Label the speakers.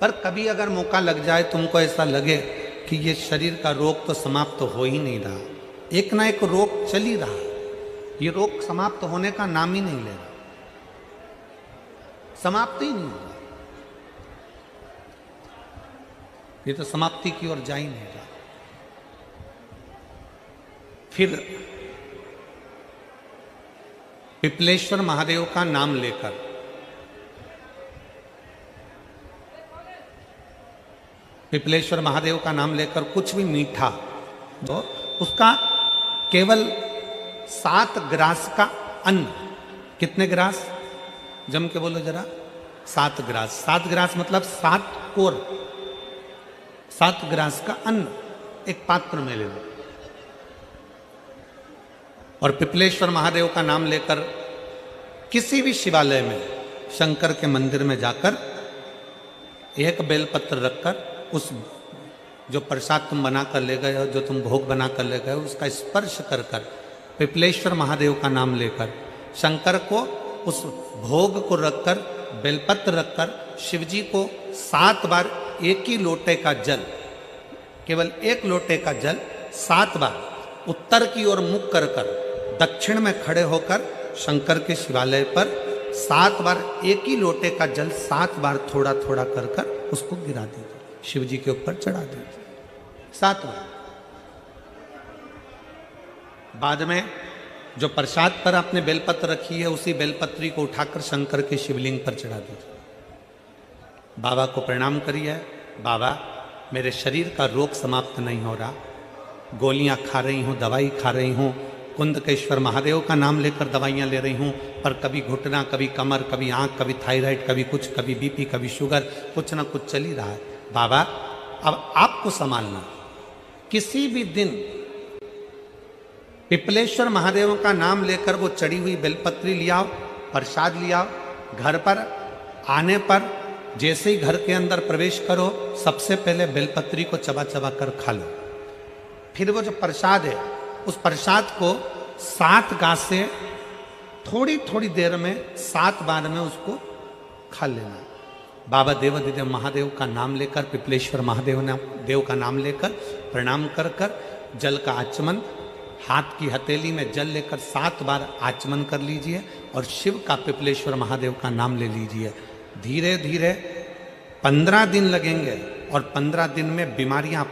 Speaker 1: पर कभी अगर मौका लग जाए, तुमको ऐसा लगे कि ये शरीर का रोग तो समाप्त तो हो ही नहीं रहा, एक ना एक रोग चल ही रहा, ये रोग समाप्त होने का नाम ही नहीं ले रहा, समाप्त ही नहीं हो रहा, ये तो समाप्ति की ओर जा ही नहीं रहा। फिर पिपलेश्वर महादेव का नाम लेकर पिपलेश्वर महादेव का नाम लेकर कुछ भी मीठा, तो उसका केवल 7 ग्रास का अन्न, कितने ग्रास, जम के बोलो जरा, 7 ग्रास, 7 ग्रास मतलब 7 कोर, 7 ग्रास का अन्न एक पात्र में ले लो। और पिपलेश्वर महादेव का नाम लेकर किसी भी शिवालय में, शंकर के मंदिर में जाकर एक बेलपत्र रखकर उस जो प्रसाद तुम बना कर ले गए हो, जो तुम भोग बना कर ले गए हो, उसका स्पर्श कर कर पिपलेश्वर महादेव का नाम लेकर शंकर को उस भोग को रखकर, बेलपत्र रखकर शिवजी को 7 बार एक ही लोटे का जल, केवल एक लोटे का जल 7 बार उत्तर की ओर मुख कर कर दक्षिण में खड़े होकर शंकर के शिवालय पर 7 बार एक ही लोटे का जल 7 बार थोड़ा थोड़ा कर कर उसको गिरा दीजिए, शिव जी के ऊपर चढ़ा दीजिए 7 बार। बाद में जो प्रसाद पर आपने बेलपत्र रखी है, उसी बेलपत्री को उठाकर शंकर के शिवलिंग पर चढ़ा दीजिए। बाबा को प्रणाम करिए, बाबा मेरे शरीर का रोग समाप्त नहीं हो रहा, गोलियां खा रही हूँ, दवाई खा रही हूँ, कुंदकेश्वर महादेव का नाम लेकर दवाइयाँ ले रही हूँ, पर कभी घुटना, कभी कमर, कभी आँख, कभी थायराइड, कभी कुछ, कभी बीपी, कभी शुगर, कुछ ना कुछ चल ही रहा है। बाबा अब आपको संभालना, किसी भी दिन पिपलेश्वर महादेव का नाम लेकर वो चढ़ी हुई बेलपत्री लियाओ, प्रसाद लियाओ, घर पर आने पर जैसे ही घर के अंदर प्रवेश करो, सबसे पहले बेलपत्री को चबा चबा कर खा लो। फिर वो जो प्रसाद है, उस प्रसाद को 7 गासें थोड़ी थोड़ी देर में 7 बार में उसको खा लेना। बाबा देवाधिदेव महादेव का नाम लेकर, पिपलेश्वर महादेव का नाम लेकर प्रणाम कर कर जल का आचमन, हाथ की हथेली में जल लेकर 7 बार आचमन कर लीजिए और शिव का, पिपलेश्वर महादेव का नाम ले लीजिए। धीरे धीरे 15 दिन लगेंगे और 15 दिन में बीमारियां